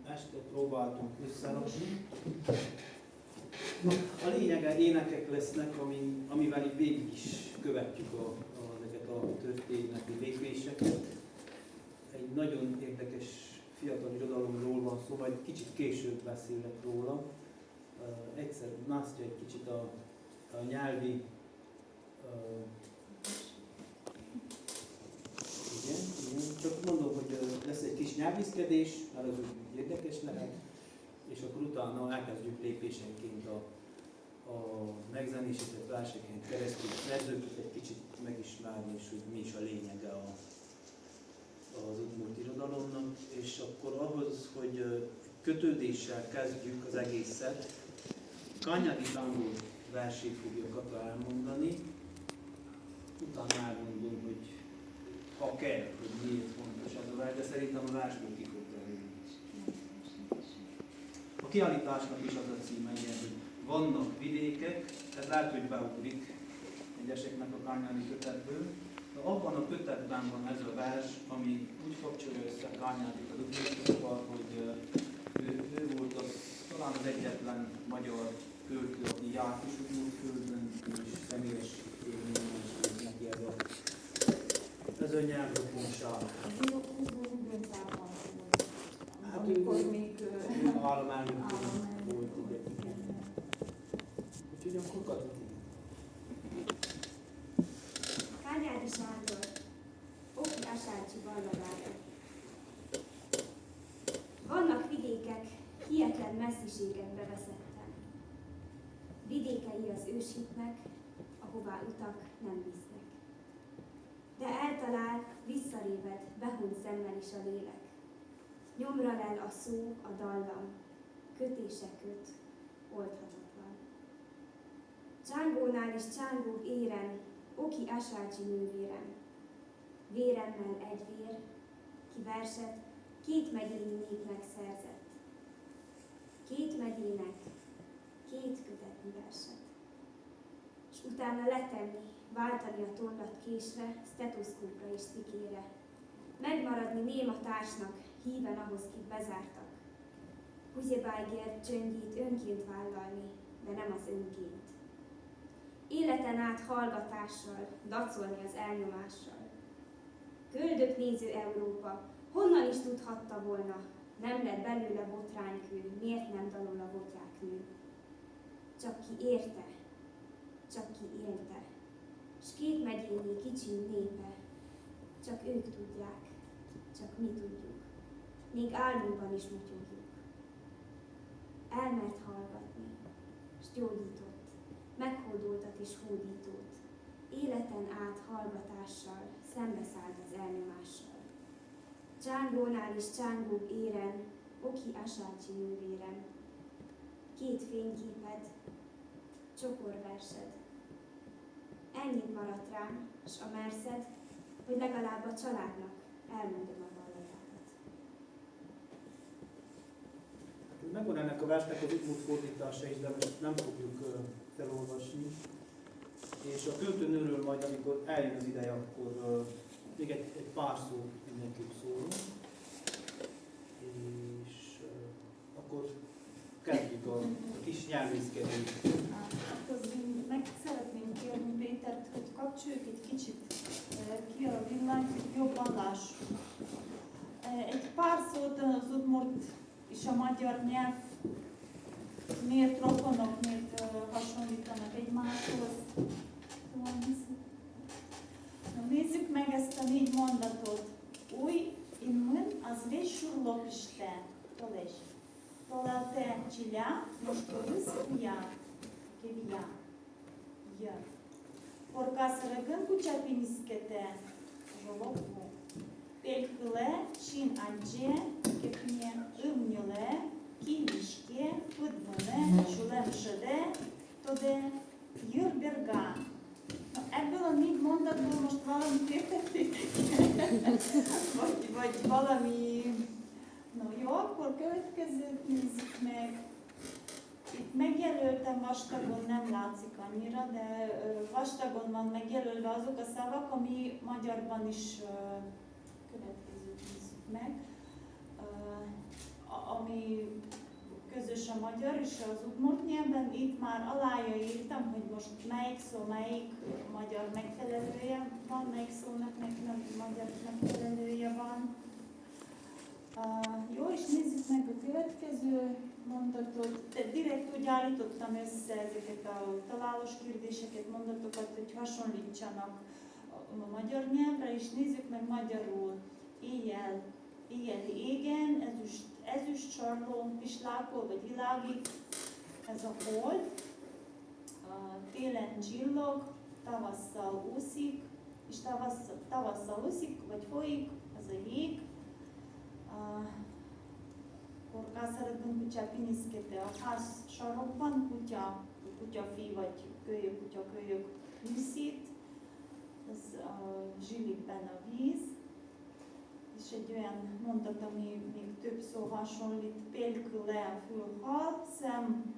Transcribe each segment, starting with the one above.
este próbáltunk összerakni. A lényege énekek lesznek, amivel így végig is követjük ezeket a történeti lépéseket. Egy nagyon érdekes fiatal irodalomról van szó, majd kicsit később beszélek róla. Egyszer Nastya egy kicsit a nyelvi igen, csak mondom, hogy lesz egy kis nyelviszkedés, mert az úgy érdekes lehet, és akkor utána elkezdjük lépésenként a megzenésített verseken keresztül a szerzőket egy kicsit megismerni, és hogy mi is a lényege az Udmurt irodalomnak, és akkor ahhoz, hogy kötődéssel kezdjük az egészet, Kanyadi Sándor versét fogja Kata elmondani, utána elmondom, hogy ha kell, hogy miért fontos ez a vers, de szerintem a versből ki fog terülni. A kiállításnak is az a címe, igen, hogy vannak vidékek, ez lehet, hogy beugrik egyeseknek a Kanyadi kötetből, de abban a kötetben van ez a vers, ami úgy kapcsolja össze Kanyadit az Udmurtokkal, hogy ő volt talán az egyetlen magyar költő, aki járt is Udmurtföldön, és személyes élményben is neki ez a nyelvrokonság. Hát amikor még államelnök volt, igen. Úgyhogy akkor Kata. Kányádi Sándor, Oki Asácsi Ballagája. Vannak vidékek, hihetlen messziségekbe veszettem. Vidékei az őshitnek, ahová utak nem visznek. De eltalál, visszaréved, behuny szemmel is a lélek. Nyomra lel a szó, a dallam, kötése köt, oldhatatlan. Csángónál is csángóbb éren, Oki Asácsi nővérem. Véremmel egy vér, ki verset két megyényi népnek szerzett. Két megyének két kötetnyi verset. S utána letenni, váltani a tollat késre, stetoszkópra és szikére. Megmaradni néma társnak, híven ahhoz, kit bezártak. Huzebájgér csöndjét önként vállalni, de nem az önként. Életen át hallgatással, dacolni az elnyomással. Köldöknéző Európa, honnan is tudhatta volna, nem lett belőle botránykő, miért nem dalol a botyáknő. Csak ki érte, csak ki élte, s két megyényi kicsi népe, csak ők tudják, csak mi tudjuk, még álmunkban is mutyogjuk. Elmert hallgatni, s gyógyított, meghódoltat és hódítót, életen át hallgatással szembeszállt az elnyomással. Csángónál is csángóbb éren, Oki Asácsi nővérem. Két fényképed, csokorversed. Ennyit maradt rám, s a merszed, hogy legalább a családnak elmondom a valóját. Megvan ennek a versnek az Udmurt fordítása is, de most nem fogjuk felolvasni. És a költőnőről majd, amikor eljön az ideje, akkor még egy pár szót mindenképp szólunk. És akkor kezdjük a kis nyelvészkedést. Meg szeretném kérni Pétert, hogy kapcsoljuk egy kicsit ki a villanyt, hogy jobban lássuk. Egy pár szót az Udmurt és a magyar nyelv, miért rokonok, miért hasonlítanak egymáshoz. Nézzük meg ezt a 4 mondatot. Új, în mân, az veșuri lopiște, tolești. Tolate cilea, nu știu râs cu ea, chevia. Iar. Porca să răgân cu ceapinischete, jolocu. Pelhâle, șin ance, chepnie, îmnile, chilișche, pâdmâne, șulem șăde, tode, iurberga. Ebből a 4 mondatból most valamit értettétek? vagy valami... No jó, akkor következőt nézzük meg. Itt megjelöltem vastagon, nem látszik annyira, de vastagon van megjelölve azok a szavak, ami magyarban is következőt nézzük meg. ami közös a magyar és az udmurt nyelven. Itt már alája írtam, hogy most melyik szó, melyik magyar megfelelője van, melyik szónak nem magyar megfelelője van. Jó, és nézzük meg a következő mondatot. Direkt úgy állítottam össze ezeket a találós kérdéseket, mondatokat, hogy hasonlítsanak a magyar nyelvre, és nézzük meg magyarul. Éjjeli égen, ezüst sarlón, pislákol vagy világít, ez a hold. Télen csillog, tavasszal úszik, és tavasszal úszik vagy folyik, ez a jég. Akkor kászáradban kutya piniszkete a ház sarokban, kutyafi vagy kölyök műszít, ez zsilikben a víz. És egy olyan mondat, ami még több szó hasonlít, pélküle a fülhal, szem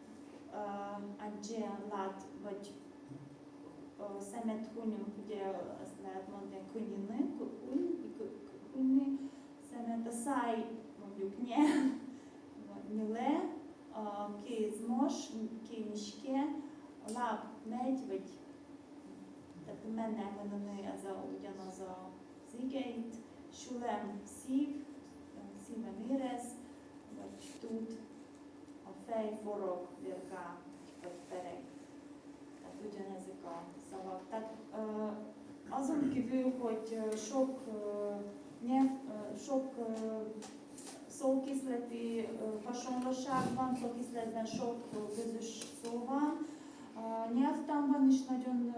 adjén lát, vagy szemet hunyunk, ugye azt lehet mondani hunyni, szemet a száj, mondjuk nyele, a kéz mos, kéniske, a láb megy, vagy tehát mennek mondani, ugyanaz az igeit, Sulem szíven érez, vagy tud, a fej forog, virgál, vagy pereg. Tehát ugyanezek a szavak. Tehát azon kívül, hogy sok szókészleti hasonlóság van, szókészletben sok közös szó van. A nyelvtanban is nagyon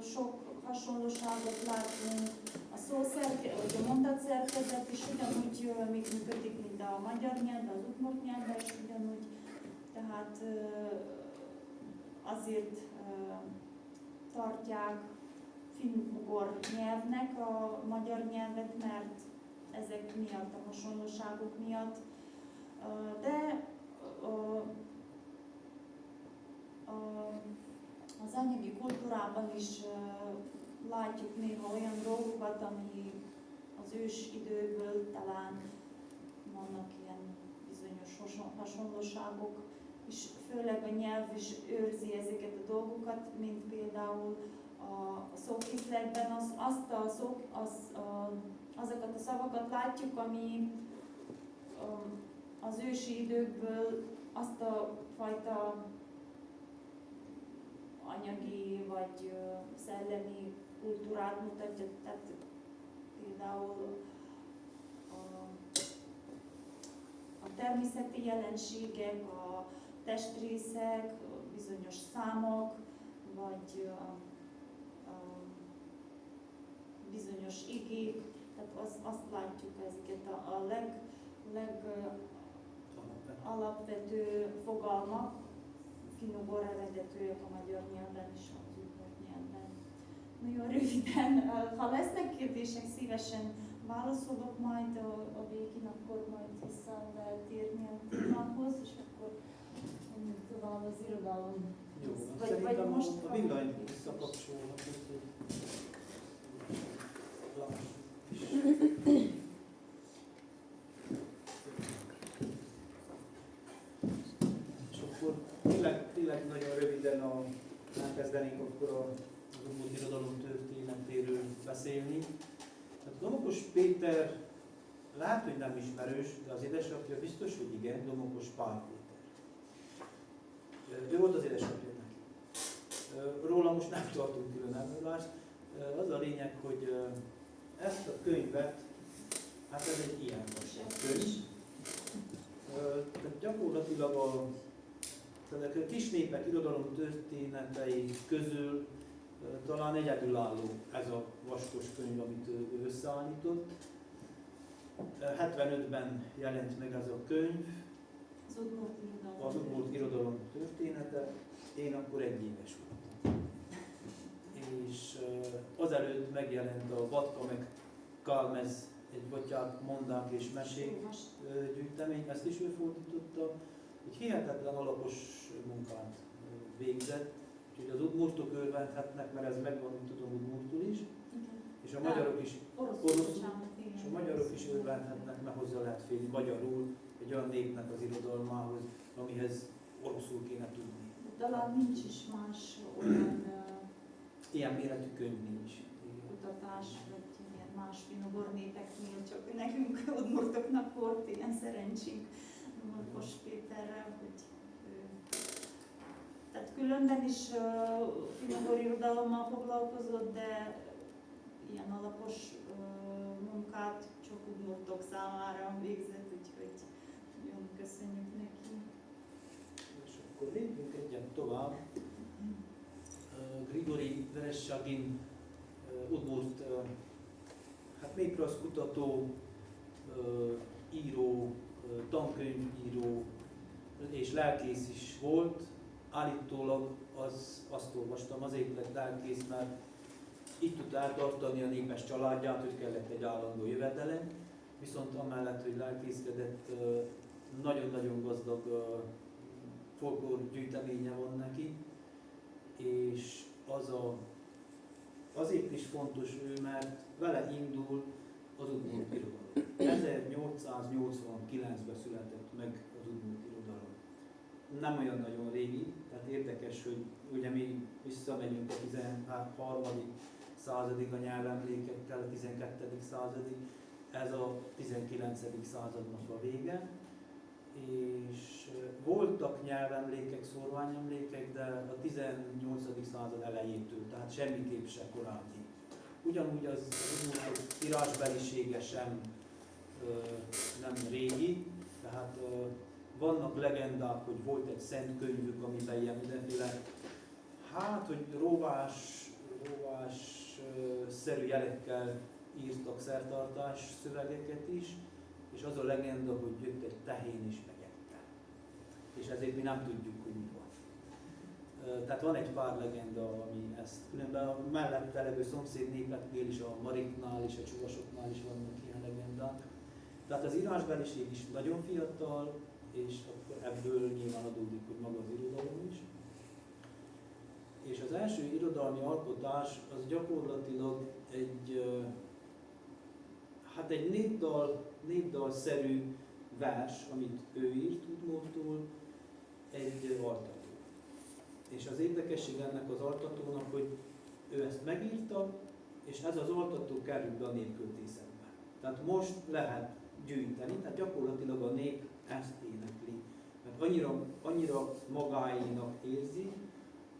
sok hasonlóságot látunk. A szószerkezet, vagy a mondatszerkezet is ugyanúgy működik, mint a magyar nyelvben, az udmurt nyelvben is ugyanúgy. Tehát azért tartják finn-ugor nyelvnek a magyar nyelvet, mert ezek miatt, a hasonlóságok miatt. De az anyagi kultúrában is látjuk néha olyan dolgokat, ami az ős időkből talán vannak ilyen bizonyos hasonlóságok, és főleg a nyelv is őrzi ezeket a dolgokat, mint például a szókészletben azokat a szavakat látjuk, ami az ősi időkből azt a fajta anyagi vagy szellemi kultúrát mutatja, tehát például a természeti jelenségek, a testrészek, bizonyos számok, vagy bizonyos igék, tehát azt látjuk ezeket a legalapvető fogalmak, finn-ugor eredetűek a magyar nyelven és az udmurt nyelven. Nagyon röviden, ha lesznek kérdések, szívesen válaszolok majd a végén, akkor majd vissza lehet térni a témához, és akkor mondjuk tovább az irodalom. Jó, Vagy szerintem most a villany visszakapcsolhat, hogy és akkor tényleg nagyon röviden elkezdenénk akkor az udmurt irodalom történetéről beszélni. Tehát Domokos Péter lehet, hogy nem ismerős, de az édesapja biztos, hogy igen, Domokos Pál Péter. Ő volt az édesapja neki. Róla most nem tartunk külön előadást. Az a lényeg, hogy ezt a könyvet, hát ez egy ilyen könyv. Tehát gyakorlatilag ezek a kis népek irodalom történetei közül talán egyedülálló ez a vaskos könyv, amit ő összeállított. 75-ben jelent meg ez a könyv, az udmurt irodalom története. Én akkor 1 éves voltam. És azelőtt megjelent a Batka meg Kálmez, egy Batyák, mondák és mesék gyűjtemény, ezt is ő fordította. Egy hihetetlen alapos munkát végzett, úgyhogy az udmurtok örvendhetnek, mert ez megvan, mint tudom, udmurtul is, és a magyarok is, oroszul, és a magyarok is örvendhetnek, mert hozzá lehet férni magyarul egy olyan népnek az irodalmához, amihez oroszul kéne tudni. Talán nincs is más olyan Ilyen méretű könyv nincs. kutatás, vagy ilyen más finnugor népeknél, csak nekünk udmurtoknak volt ilyen szerencsénk Kos Péterrel, hogy tehát különben is finnugor irodalommal foglalkozott, de ilyen alapos munkát csak udmurtok számára végzett, úgyhogy nagyon köszönjük neki. És akkor lépjünk egyet tovább. Grigori Vereshchagin udmurt hát néprajzkutató, író, tankönyvíró és lelkész is volt. Állítólag azt olvastam, azért lett lelkész, mert így tudta eltartani a népes családját, hogy kellett egy állandó jövedelem, viszont amellett, hogy lelkészkedett, nagyon-nagyon gazdag folklór gyűjteménye van neki, és azért is fontos ő, mert vele indul az udmurt irodalom. 1889-ben született meg az udmurt irodalom. Nem olyan nagyon régi, tehát érdekes, hogy ugye mi visszamegyünk a 13. századig a nyelvemlékekkel, a 12. századig, ez a 19. századnak a vége, és voltak nyelvemlékek, szórványemlékek, de a 18. század elejétől, tehát semmiképp se korábbi. Ugyanúgy az írásbelisége sem nem régi, tehát vannak legendák, hogy volt egy szent könyvük, amiben ilyen mindenféle, hát, hogy róvás-szerű jelekkel írtak szertartás szövegeket is, és az a legenda, hogy jött egy tehén is megette. És ezért mi nem tudjuk, hogy mi van. Tehát van egy pár legenda, ami ezt, különben a mellette levő szomszéd népeknél is, a mariknál és a csuvasoknál is vannak ilyen legendák. Tehát az írásbeliség is nagyon fiatal, és akkor ebből nyilván adódik, hogy maga az irodalom is. És az első irodalmi alkotás az gyakorlatilag egy népdalszerű vers, amit ő írt Udmurtul, egy altató. És az érdekesség ennek az altatónak, hogy ő ezt megírta, és ez az altató került be a népköltészetbe. Tehát most lehet gyűjteni, tehát gyakorlatilag a nép ezt énekli. Mert annyira magáénak érzi,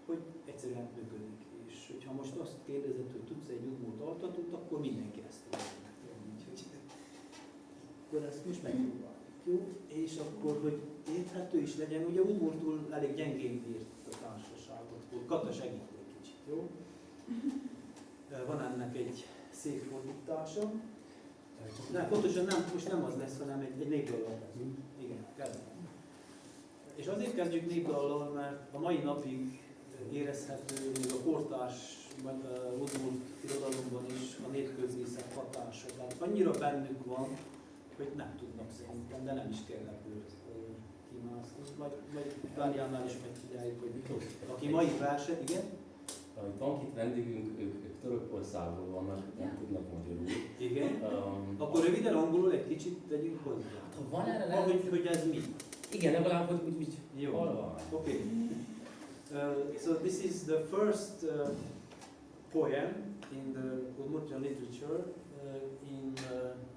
hogy egyszerűen működik. És hogyha most azt kérdezed, hogy tudsz egy udmurt altatót, akkor mindenki ezt tudja. Úgyhogy akkor ezt most megpróbáljuk. Jó? És akkor, hogy érthető is legyen, ugye udmurtul elég gyengén írt a társaságot. Kata segít egy kicsit, jó? Van ennek egy szép fordítása. De pontosan most nem az lesz, hanem egy népdallal kezdjük. Igen, kezdjük. És azért kezdjük népdallal, mert a mai napig érezhető még a kortárs udmurt irodalomban is a népközészet hatása. Tehát annyira bennük van, hogy nem tudnak szerintem, de nem is kell ebből kimászni. Majd Dániánál is megfigyeljuk, hogy aki mai verse, igen? Van itt vendégünk, ők Törökországból vannak, nem tudnak magyarul. Igen. Akkor röviden angolul egy kicsit tegyünk hozzá. Ha van erre lehet, hogy ez mi? igen, legalább, hogy úgy Jó. hallva. Okay. So this is the first poem in the Udmurtian literature in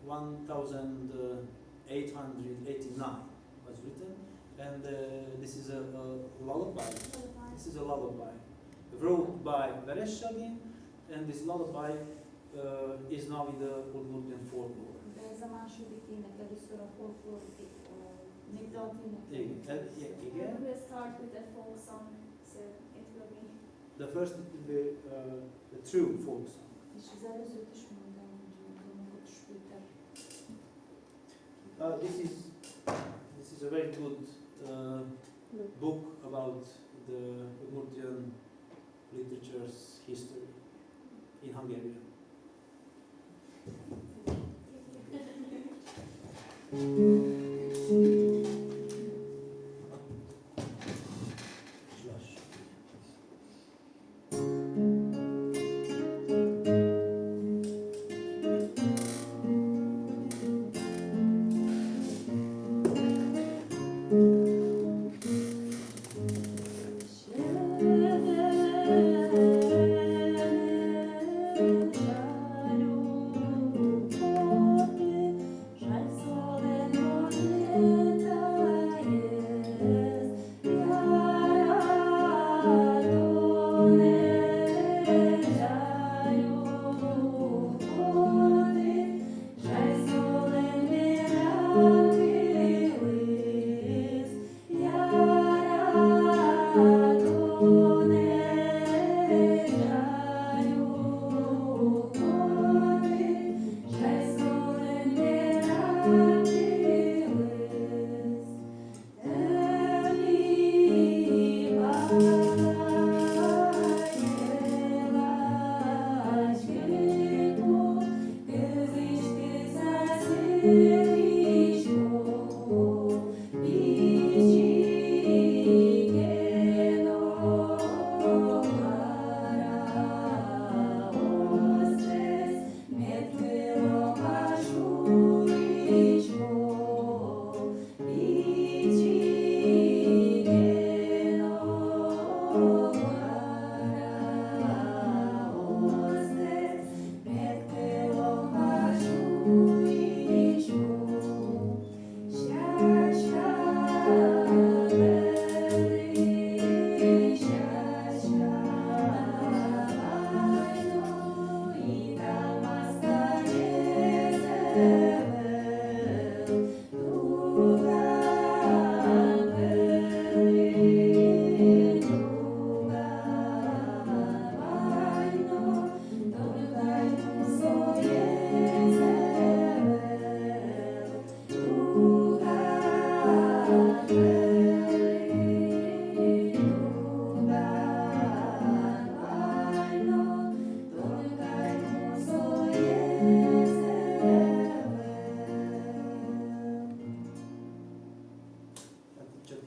1889 was written, and this is a lullaby. This is a lullaby wrote by Vereshchagin, and this lullaby is now in the Udmurtian folklore. De ez a második ének, először a folklór népdalt ének. Igen. We'll start with a folk song, so it will be. The first is the true folk song. És az előzőt is mondom, hogy Kos Péter. This is a very good book about the Udmurtian literature's history in Hungarian.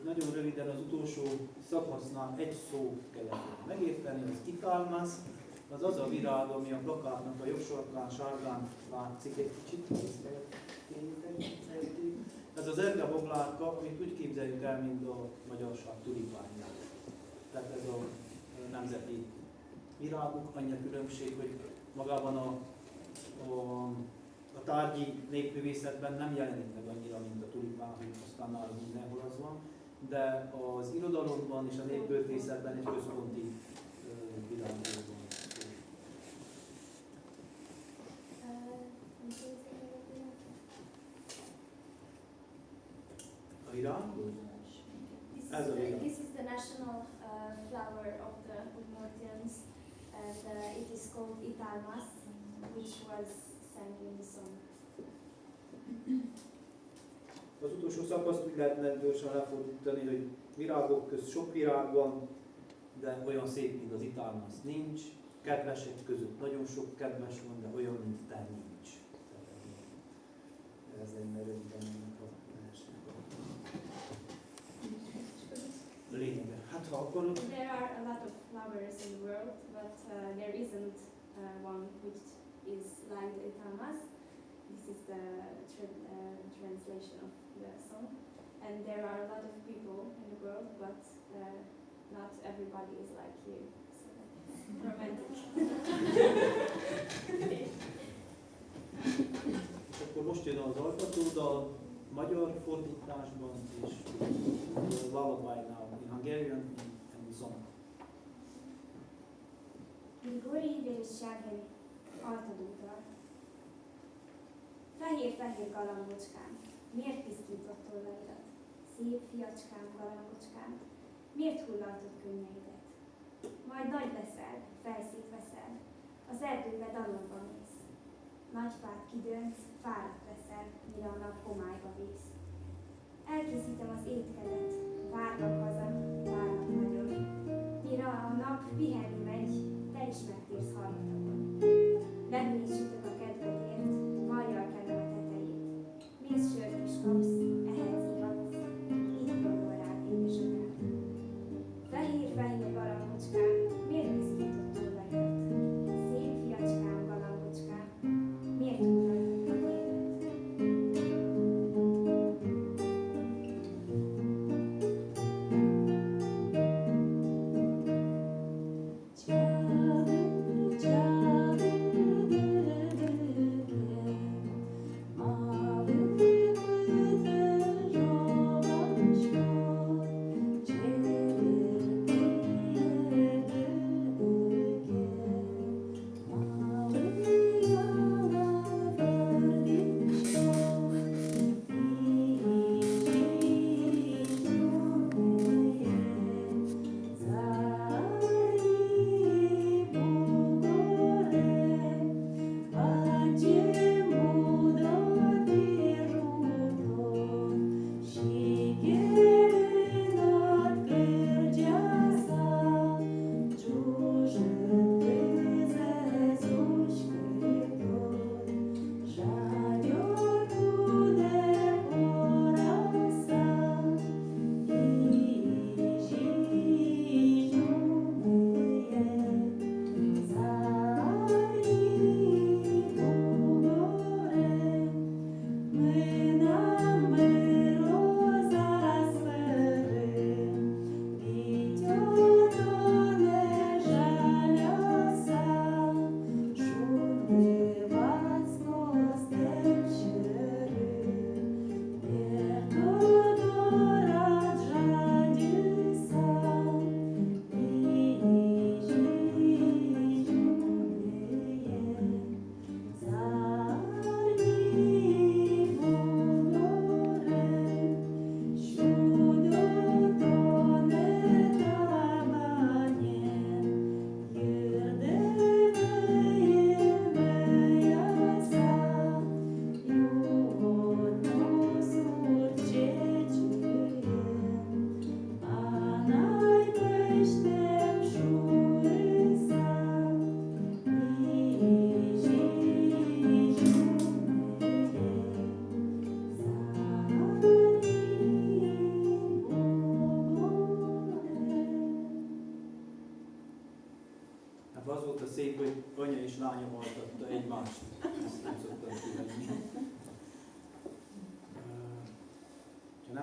Nagyon röviden az utolsó szakasznál egy szó kellett megérteni, az italmasz, az az a virág, ami a plakátnak a jobb sarkán sárgán látszik egy kicsit. Ez az ergevoglárka, amit úgy képzeljük el, mint a magyarság tulipánját. Tehát ez a nemzeti viráguk, annyi a különbség, hogy magában a tárgyi népművészetben nem jelenik meg annyira, mint a tulipán, hogy aztán már mindenhol az van, de az irodalomban és a népköltészetben egy központi virágról van. A virág? This is the national flower of the Udmurtians, and it is called italmas, which was sang in the song. Az utolsó szakaszt úgy lehetne gyorsan lefordítani, hogy virágok közt sok virág van, de olyan szép, mint az italmas nincs. Kedvesek között nagyon sok kedves van, de olyan, mint te nincs. Ez lenne röviden ennek a versnek a lényege. Hát ha akarod... There are a lot of flowers in the world, but there isn't one which is like the italmas. This is the translation of the song. And there are a lot of people in the world, but not everybody is like you. So romantic. És akkor most jön az alkotódal, magyar fordításban, és Lullaby Now in Hungarian and the song. Grigori Vérsághely altadódal. Fehér-fehér galambocskám, miért piszkított tollaidat? Szép fiacskám, galambocskám, miért hullaltod könnyeidet? Majd nagy leszel, fejszét veszel, az erdőbe dalomba mész. Nagy fát kidönc, fáradt leszel, mire a nap homályba vész. Elkészítem az étkedet, várlak haza, várlak nagyon. Mire a nap pihenni megy, te is megtérsz hallgatakon. Leplét sütök a kedvedért, vajjal kenem a tetejét. Mész sört is kapsz, ehetsz ihatsz, így gondol rád édesanyád. Fehér-fehér galambocskám, miért piszkított tollaidat? Szép fiacskám, galambocskám, miért hullaltad könnyeidet?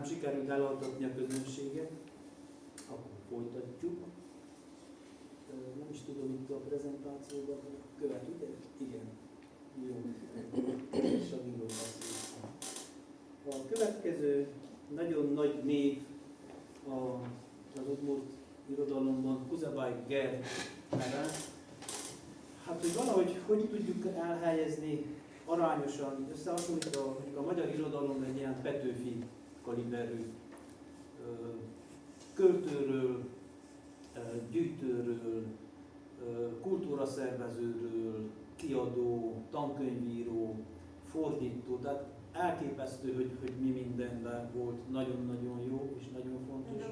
sikerült elaltatni a közönséget, akkor folytatjuk. Nem is tudom, itt a prezentációban követ, ugye? Igen. Jó. És a videóban szóltam. A következő nagyon nagy név az Udmurt irodalomban Kuzabai Gerd neve. Hát, hogy valahogy hogy tudjuk elhelyezni arányosan, összehasonlítva a magyar irodalom egy ilyen Petőfi kaliberű költőről, gyűjtőről, kultúraszervezőről, kiadó, tankönyvíró, fordító, tehát elképesztő, hogy mi mindenben volt nagyon-nagyon jó és nagyon fontos.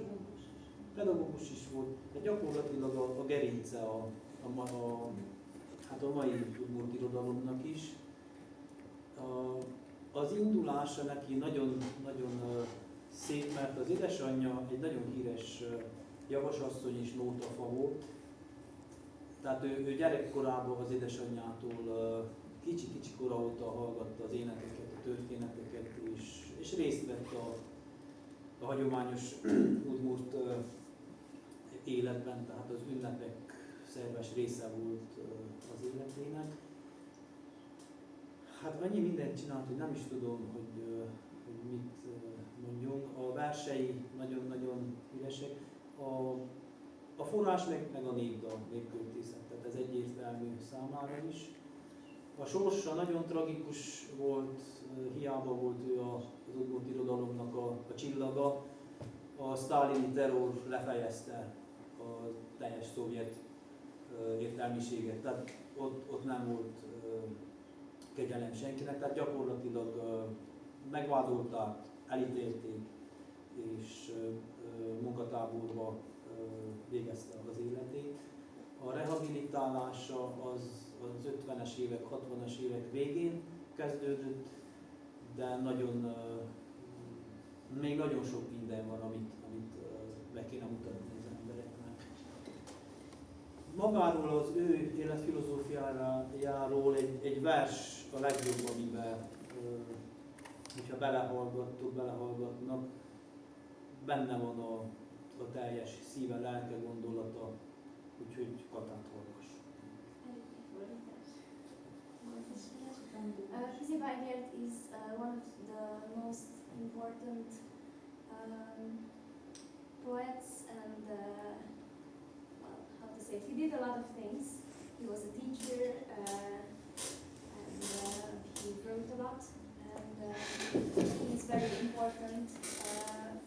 Pedagógus is volt, de gyakorlatilag a gerince a mai Udmurt irodalomnak is. Az indulása neki nagyon szép, mert az édesanyja egy nagyon híres javasasszony és nótafa volt. Tehát ő gyerekkorában az édesanyjától kicsi-kicsi kora óta hallgatta az énekeket, a történeteket, és részt vett a hagyományos Udmurt életben, tehát az ünnepek szerves része volt az életének. Hát annyi mindent csinált, hogy nem is tudom, hogy mit mondjunk. A versei nagyon-nagyon üresek. A forrás meg a népdal, népköltészet, tehát ez egyértelmű számára is. A sorsa nagyon tragikus volt, hiába volt ő az Udmurt irodalomnak a csillaga. A sztálini terror lefejezte a teljes szovjet értelmiséget, tehát ott nem volt kegyelem senkinek, tehát gyakorlatilag megvádolták, elítélték, és munkatáborba végezte az életét. A rehabilitálása az 50-es évek, 60-as évek végén kezdődött, de még nagyon sok minden van, amit meg kéne mutatni az embereknek. Magáról, az ő életfilozófiájáról egy vers a legjobb, amiben, hogyha belehallgatnak, benne van a teljes szíve, lelke, gondolata, úgyhogy Katát hallgass. Kuzabai Gerd is one of the most important poets, and how to say it, he did a lot of things. He was a teacher, and he wrote a lot, and he is very important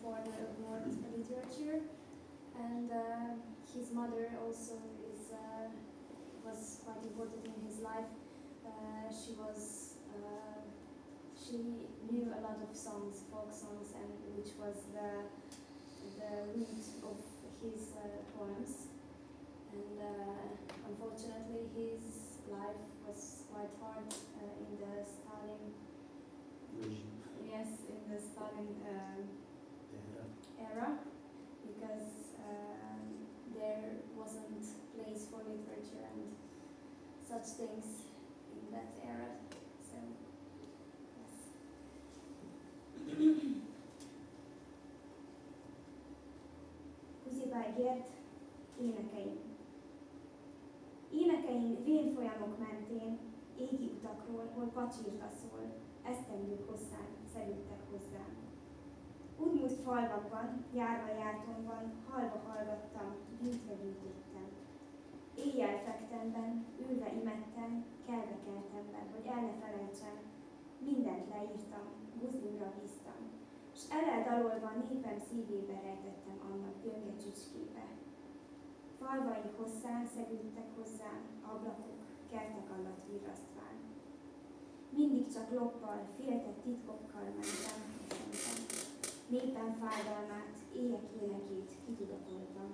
for the Udmurt literature. And his mother also was quite important in his life. She knew a lot of songs, folk songs, and which was the root of his poems. And unfortunately, his life was quite hard in the Stalin. Yes, in the Stalin era, because there wasn't place for literature and such things in that era. So, yes. Kuzabai Gerd énekeim. Énekeim vérfolyamok mentén, égi utakról, hol pacsirta szól, esztendők hosszán szegődtek hozzám. Udmurt falvakban, járva-jártomban, halva hallgattam, gyűjtve gyűjtöttem. Éjjel fektemben, ülve imettem, kelve keltemben, hogy el ne felejtsem, mindent leírtam, buzlimra bíztam, s eldalolva népem szívébe rejtettem annak gyönge csücskébe. Falvai hosszán szegődtek hozzám, ablakok, kertek alatt virrasztván. Mindig csak loppal, féltett titkokkal mentem, köszöntem. Népem fájdalmát, éjek énekét kitudatoltam.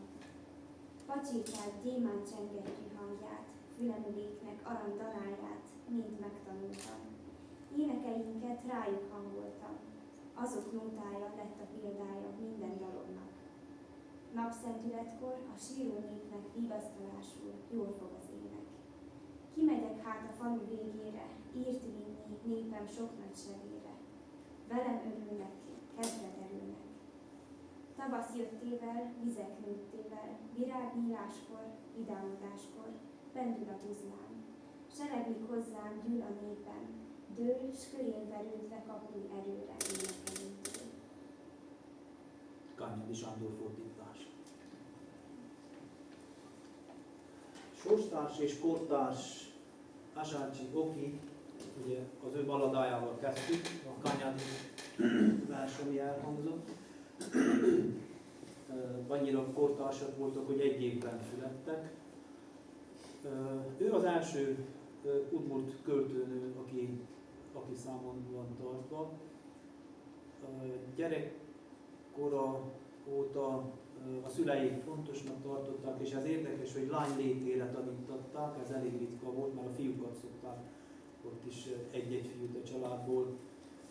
Pacsirtát, gyémánt csengettyű hangját, fülemüléknek arany daláját mind megtanultam. Énekeinket rájuk hangoltam, azok nótája lett a példája minden dalomnak. Napszentületkor a síró népnek vigasztalásul jól fog az ének. Kimegyek hát a falu végére, írt vinni népem sok nagy sevére. Velem örülnek, kezdve derülnek. Tavasz jöttével, vizek nőttével, virágnyíláskor, vidámodáskor, pendül a buzlán. Sereglik hozzám, gyűl a népen, dől, s körén verődve kapni erőre énekelőtől. Kányadi Sándor fordítás. Sorstárs és kortárs Asácsi Oki, ugye az ő baladájával kezdtük, a Kányadi vers, ami elhangzott. Annyira kortársak voltak, hogy egy évben születtek. Ő az első udmurt költőnő, aki számon van tartva. Gyerekkora óta a szülei fontosnak tartották, és ez érdekes, hogy lány létére tanítatták, ez elég ritka volt, mert a fiúkat szokták ott is egy-egy fiút a családból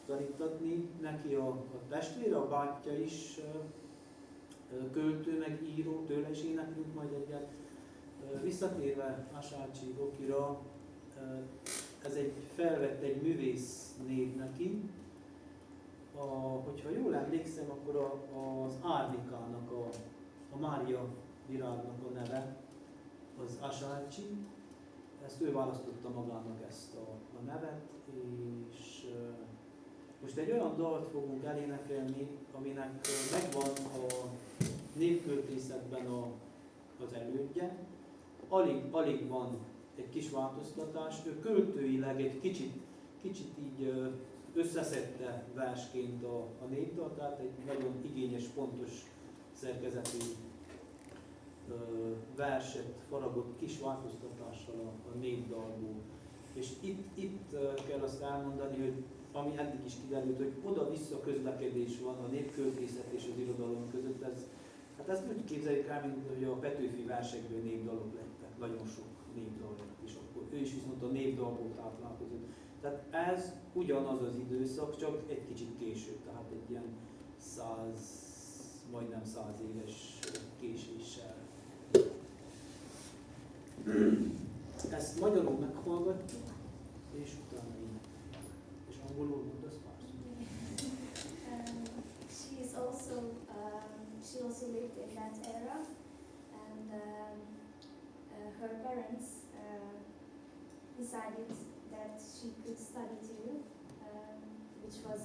tanítatni. Neki a testvére, a bátyja is költő, meg író, tőle is éneklünk majd egyet. Visszatérve Asácsi Okira, ez felvett egy művész név neki. Hogyha jól emlékszem, akkor az Árvikának, a Mária virágnak a neve, az Asácsi. Ezt ő választotta magának ezt a nevet, és most egy olyan dalt fogunk elénekelni, aminek megvan a névköltészetben az elődje. Alig van egy kis változtatás. Ő költőileg egy kicsit így összeszedte versként a népdalt, tehát egy nagyon igényes, pontos szerkezetű verset faragott kis változtatással a népdalból. És itt kell azt elmondani, hogy ami eddig is kiderült, hogy oda-vissza közlekedés van a népköltészet és az irodalom között. Ezt úgy képzeljük el, mint hogy a Petőfi versekből népdalok lettek, nagyon sok népdal lett, és akkor ő is viszont a népdalból táplálkozott. Tehát ez ugyanaz az időszak, csak egy kicsit később, tehát egy ilyen majdnem 100 éves késéssel. Ezt magyarul meghallgatjuk, és utána énekeljük. És angolul mondasz pár szót? She also lived in that era, and her parents decided that she could study too, which was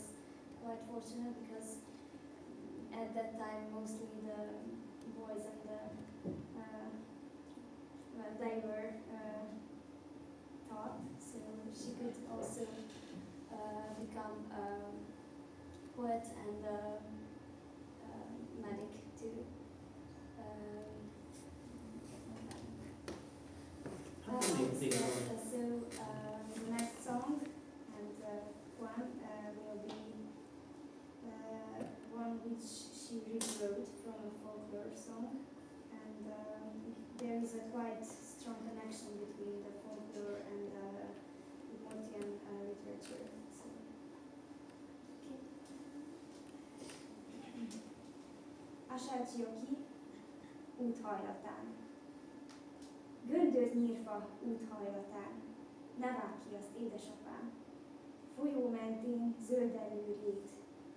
quite fortunate because at that time mostly the boys and they were taught, so she could also become a poet and a medic too. So the next song and one will be one which she rewrote from a folklore song, and there is a quite strong connection between the folklore and Udmurtian literature. So, okay. Asácsi Oki, úthajlatán. Göndör nyírfa úthajlatán, ne vágj ki azt, édesapám. Folyó mentén zöldelő rét,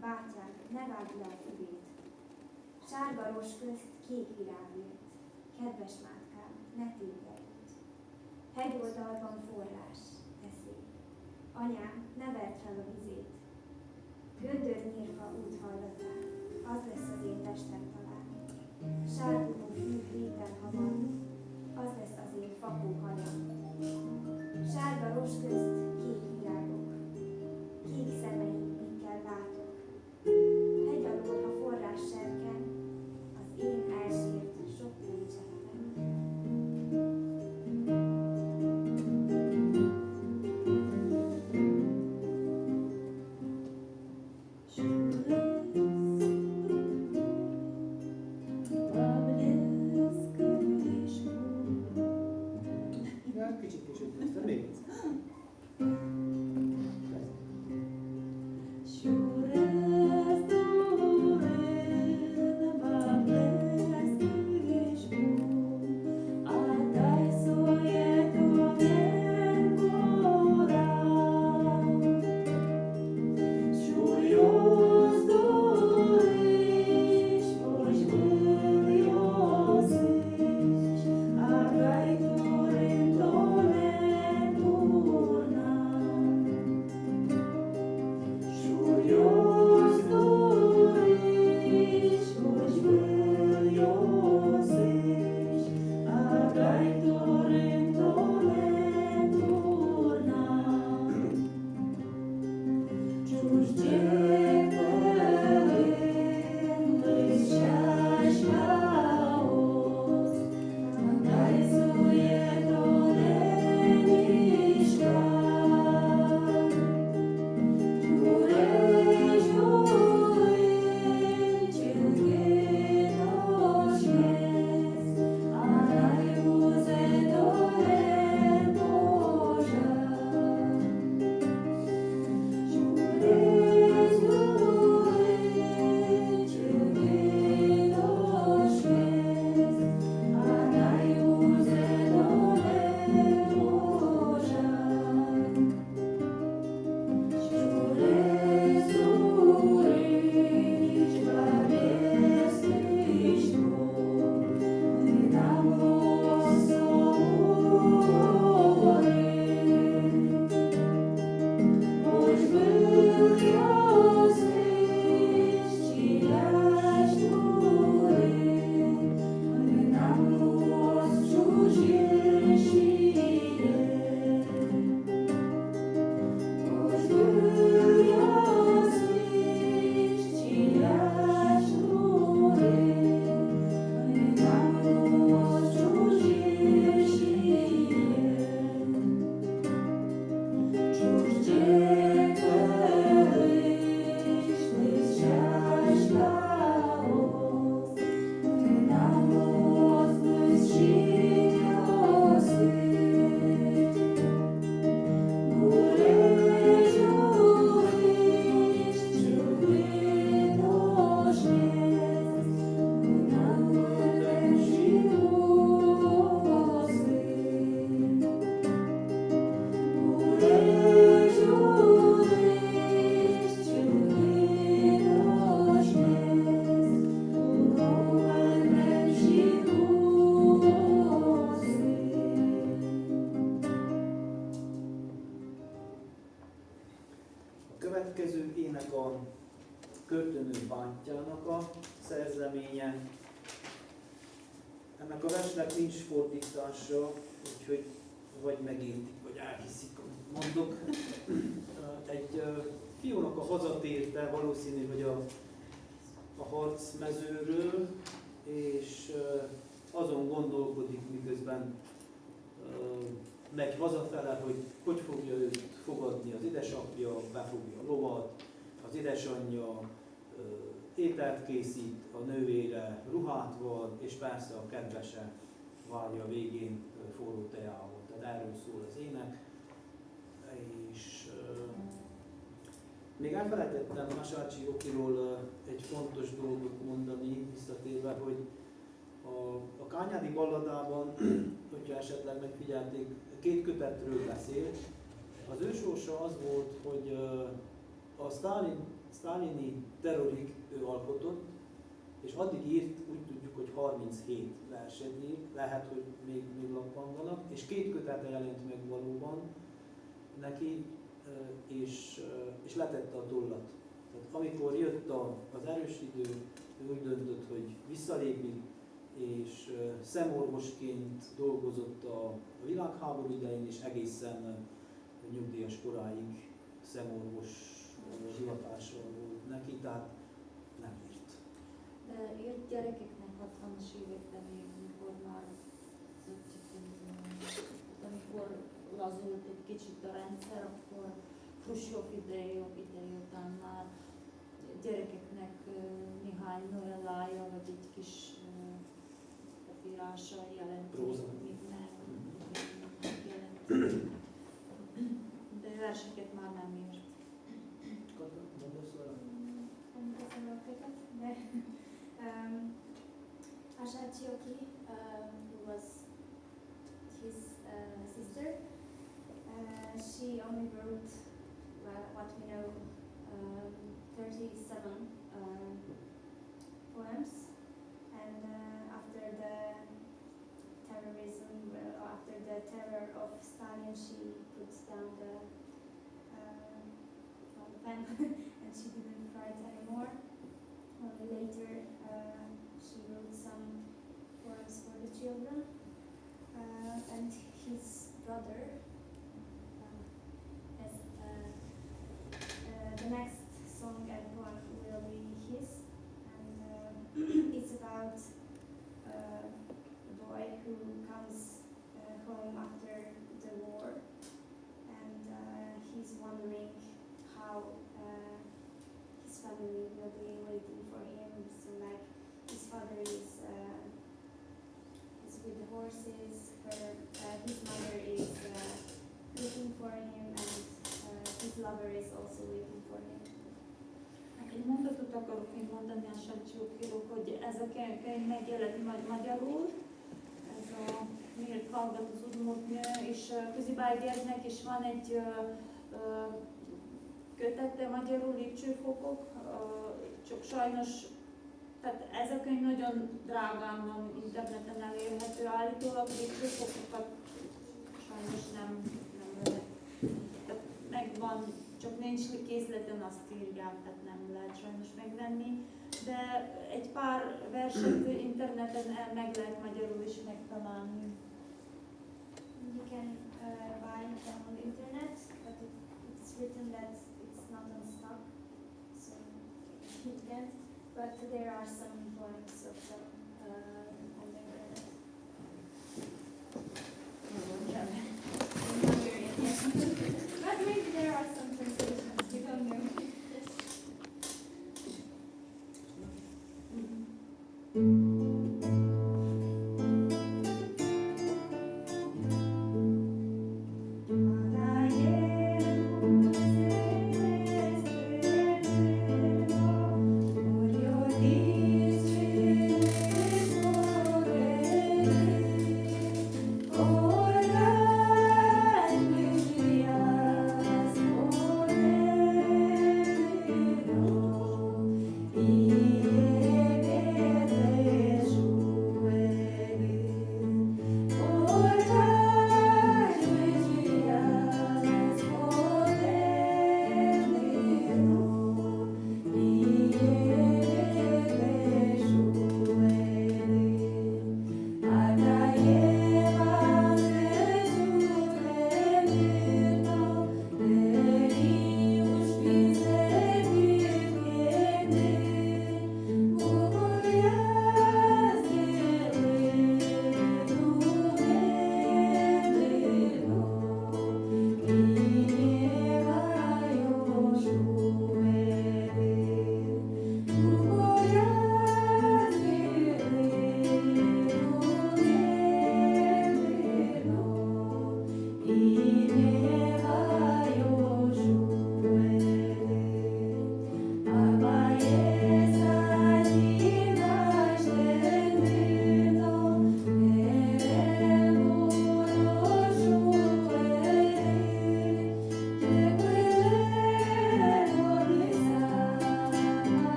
bátyám, ne vágj le a füvét. Sárga ros közt kék virág nőtt, kedves mátkám, ne tévedj itt. Hegyoldalban forrás, te szép. Anyám, ne verd fel a vizét. Göndör nyírfa úthajlatán, az lesz az én testem talán. Sárguló fű héten, ha van, az lesz az én fakó hajam. Sárga ros közt kék virágok, kék szemeim, mikkel látok. Hegy alól, ha forrás serken, az én elsírt sok pénzsetem. Kicsit később lesz, de még egyszer. következő ének a Költőnő bátyjának a szerzeménye. Ennek a versnek nincs fordítása, úgyhogy vagy megértik, vagy elhiszik, amit mondok. Egy fiúnak a hazatérte, valószínű, hogy a harcmezőről, és azon gondolkodik, miközben megy hazafele, hogy fogja őt fogadni az édesapja, befogja a lovat, az édesanyja ételt készít, a nővére ruhát vad, és persze a kedvese várja a végén forró teával. Tehát erről szól az ének. És még elfelejtettem Masácsi Okiról egy fontos dolgot mondani, visszatérve, hogy a Kányádi balladában, hogyha esetleg megfigyelték, 2 kötetről beszél. Az ősorsa az volt, hogy a sztálini terrorig ő alkotott, és addig írt, úgy tudjuk, hogy 37 verset írt, lehet, hogy még lapban vannak, és 2 kötete jelent meg valóban neki, és letette a tollat. Tehát amikor jött az erős idő, ő úgy döntött, hogy visszalépik, és szemorvosként dolgozott a világháború idején, és egészen nyugdíjas koráig szemorvos hivatása volt neki, tehát nem írt. De írt gyerekeknek 60-as években még, amikor lazult egy kicsit a rendszer, akkor Hrusjov ideje után már gyerekeknek néhány novellája, vagy egy kis írása jelent, még nem jelent. De verseket már nem írt. Nem teszem a kötet, de Asácsi Oki, who was his sister, she only wrote, what we know, 37 poems, and after the terrorism, after the terror of Stalin, she put down the pen and she didn't write anymore. Only later she wrote some poems for the children, and his brother has the next song and poem will be his, and it's about a boy who comes home after the war, and he's wondering how his family will be waiting for him. So like his father is with the horses, his mother is looking for him, and his lover is also waiting for him. Egy mondatot akarok még mondani a Asácsi Okiról, hogy ez a könyv megjelent magyarul, ez a Miért hallgat az udmurtnő, és Közibágygernek is van egy kötete magyarul, Lépcsőfokok, csak sajnos, tehát ez a könyv nagyon drágán van, interneten elérhető, állítólag Lépcsőfokokat sajnos nem lehet. Tehát megvan, csak nincs készleten, azt írják, tehát nem lehet sajnos megvenni, de egy pár verset interneten meg lehet magyarul is megtalálni. You can buy them on the internet, but it's written that it's not on stock, so you can't. But there are some poems of them on the internet. But maybe there are some translations, we don't know. Oh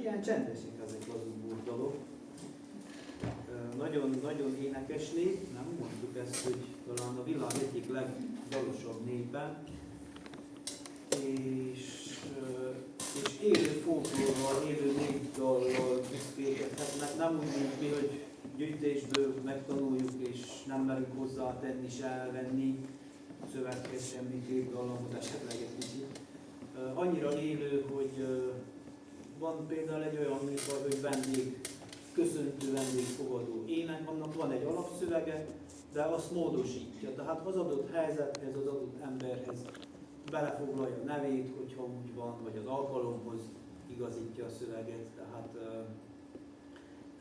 ilyen csendesek ezek az burdalok. Nagyon énekes nép, nem mondjuk ezt, hogy talán a világ egyik legdalosabb népe, és élő folklórral, élő népdallal büszkélkedhetnek, nem úgy, mint mi, hogy gyűjtésből megtanuljuk, és nem merünk hozzátenni, se elvenni szöveghez, semmi képdallamhoz, esetleg egy kicsit. Annyira élő, hogy van például egy olyan műfaj, hogy köszöntő vendégfogadó ének, annak van egy alapszövege, de azt módosítja. Tehát az adott helyzethez, az adott emberhez belefoglalja a nevét, hogyha úgy van, vagy az alkalomhoz igazítja a szöveget, tehát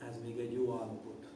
ez még egy jó állapot.